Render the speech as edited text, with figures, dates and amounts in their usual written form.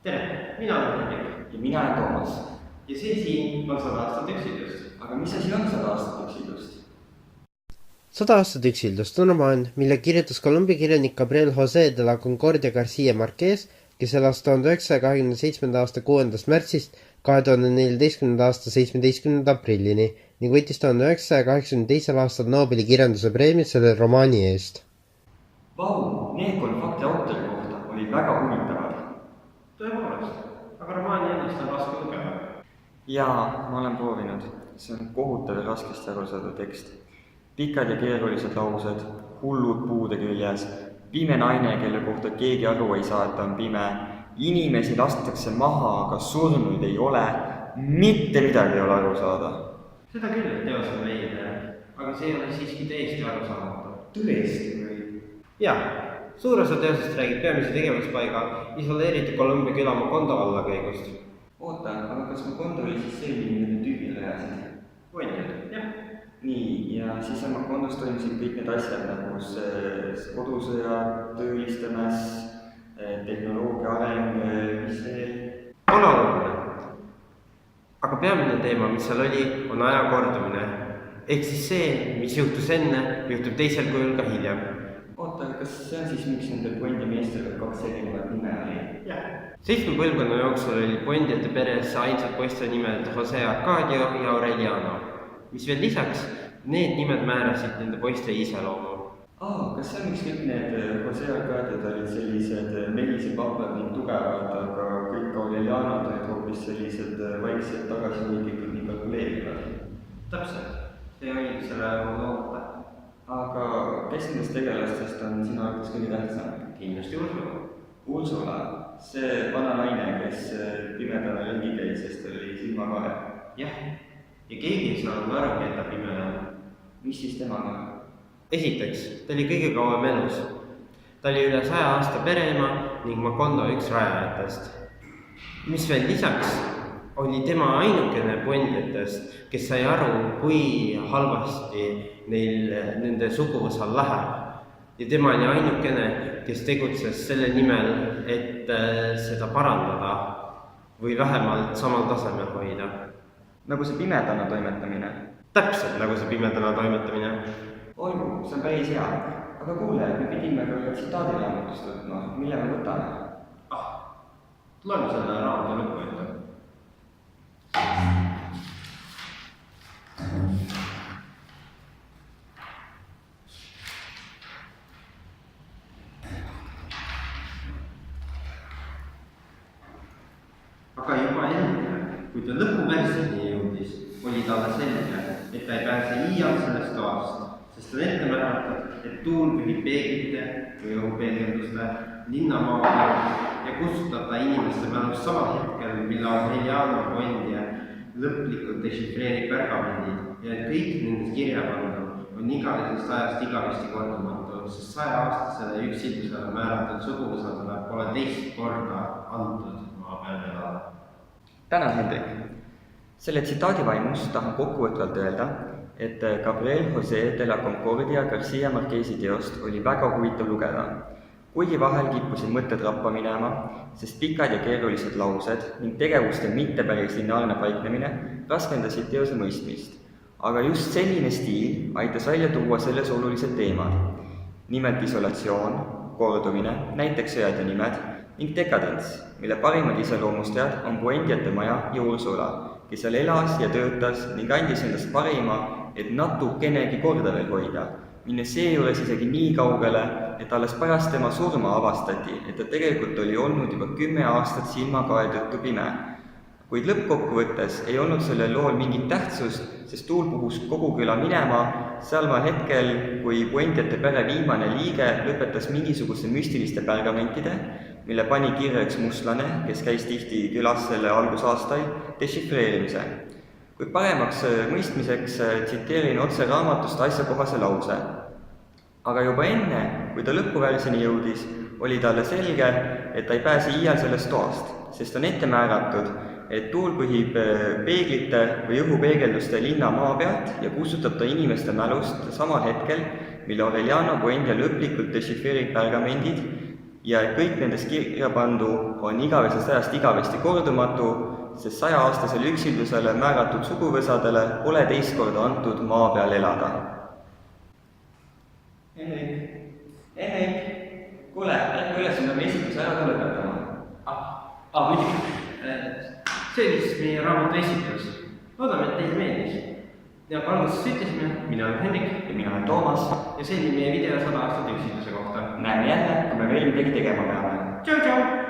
Tere, mina olen Henrik. Ja mina olen Toomas. Ja see siin on 100 aastat üksildust. Aga mis asi on 100 aastat üksildust? 100 aastat üksildust on romaan, mille kirjutas Colombia kirjanik Gabriel José de la Concordia García Márquez, kes elas 1927. aasta 6. märtsist 2014. aasta 17. aprillini ning võitis 1982. aastal Nobeli kirjanduse preemiat selle romaani eest. Vau, need 3 fakti autori kohta olid väga huvitavad. Tõepoolest, aga romaani ennast on raske lugeda. Jaa, ma olen proovinud. See on kohutav ja raskesti aru saada tekst. Pikad ja keerulised laused, hullud puude küljes, pime naine, kelle kohta keegi aru ei saa, et on pime, inimesi lastakse maha, aga surnuid ei ole, mitte midagi ei ole aru saada. Seda küll, et teos on veide, aga see ei ole siiski täiesti arusaamatu. Tõesti või? Jah, suur osa teosest räägib peamise tegevuspaiga isoleeritud Colombia küla Macondo allakäigust. Oota, aga kas Macondo oli siis see nimi, mille tüübid rajasid? Võinud, jah. Nii, ja siis on Macondos toimusid kõik need asjad, nagu see kodusõja, tööliste mäss, tehnoloogia areng, mis veel? On oluline. Aga peamine teema, mis seal oli, on aja kordumine. Ehk siis see, mis juhtus enne, juhtub teisel kujul ka hiljem. Oota, kas see on siis miks nende Puendi meestel 2 erinevat nime oli? Jah. 7 põlvkonna jooksul oli Puendiate peres ainsad poiste nimed Jose Arcadio ja Aureliano, mis veel lisaks, need nimed määrasid nende poiste iseloomu. Kas see on miks kõik need Jose Arcadiod olid sellised melisepapad ning tugevad, aga kõik Aurelianod olid hoopis sellised vaiksed tagasihoidlikud ning kalkuleerivad? Täpselt, see oli selle loomata. Aga kes nendest tegelastest on sinu arvates kõige tähtsam? Kindlasti Ursula. Ursula, see vana naine, kes pimedana ringi käis, sest ta oli silmakae. Jah, ja keegi ei saanud aru, et ta pime on. Mis siis temaga? Esiteks, ta oli kõige kauem elus. Ta oli üle 100 aasta pereema ning Macondo üks rajajatest. Mis veel lisaks, oli tema ainukene Puendiatest, kes sai aru, kui halvasti neil nende suguvõsal läheb. Ja tema oli ainukene, kes tegutses selle nimel, et seda parandada või vähemalt samal tasemel hoida. Nagu see pimedana toimetamine? Täpselt nagu see pimedana toimetamine. Olgu, see on päris hea. Aga kuule, me pidime ka tsitaadilaamatust võtma. Mille me võtame? Loeme selle raamatu lõppu ette. Aga juba enne, kui ta lõpuversini jõudis, oli talle selge, et ta ei pääse iial sellest toast, sest on ette määratud, et tuul pühib peeglite või õhupeegelduste linnamaa peal ja kustutab ta inimeste mälust samal hetkel, mille Aureliano Puendia lõplikult dešifreerib pergamendid ja et kõik nendest kirja pandud on igavesest ajast igavesti kordumatu, sest 100-aastasele üksildusele määratud suguvõsadele pole teist korda antud maa peal elada. Tänan, Hendrik. Selle tsitaadi vaimus tahan kokkuvõtvalt öelda, et Gabriel José de la Concordia García Márquezi teost oli väga huvitav lugeda. Kuigi vahel kippusid mõtted rappa minema, sest pikad ja keerulised laused ning tegevuste mitte päris lineaarne paiknemine raskendasid teose mõistmist. Aga just selline stiil aitas välja tuua selles olulised teemad. Nimelt isolatsioon, kordumine, näiteks sõjad ja nimed, ning dekadents, mille parimad iseloomustajad on Puendiate maja ja Ursula, kes seal elas ja töötas ning andis endast parima, et natukenegi korda veel hoida, minnes seejuures isegi nii kaugele, et alles pärast tema surma avastati, et ta tegelikult oli olnud juba 10 aastat silmakae tõttu pime. Kuid lõppkokkuvõttes ei olnud sellel lool mingit tähtsust, sest tuul puhus kogu küla minema, sealmaal hetkel, kui Puendiate pere viimane liige lõpetas mingisuguse müstiliste pergamentide, mille pani kirja üks mustlane, kes käis tihti külas selle algusaastail, dešifreerimise. Kuid paremaks mõistmiseks tsiteerin otse raamatust asjakohase lause. Aga juba enne, kui ta lõpuversini jõudis, oli talle selge, et ta ei pääse iial sellest toast, sest on ette määratud, et tuul pühib peeglite või õhupeegelduste linna maa pealt ja kustutab ta inimeste mälust samal hetkel, mille Aureliano Puendia lõplikult dešifreerib pergamendid ja et kõik nendest kirja pandu on igavesest ajast igavesti kordumatu, sest 100-aastasele üksildusele määratud suguvõsadele pole teist korda antud maa peal elada. Henrik, kuule, äkki üles on esitluse ära ka lõpetama. Muidugi. See oli siis meie raamatu esitlus. Loodame, et teile meeldis. Ja kui alguses ütlesime, mina olen Henrik ja mina olen Toomas. ja see oli meie video 100 aastat üksilduse kohta. Näeme jälle, kui me veel midagi tegema peame. Tšau, tšau!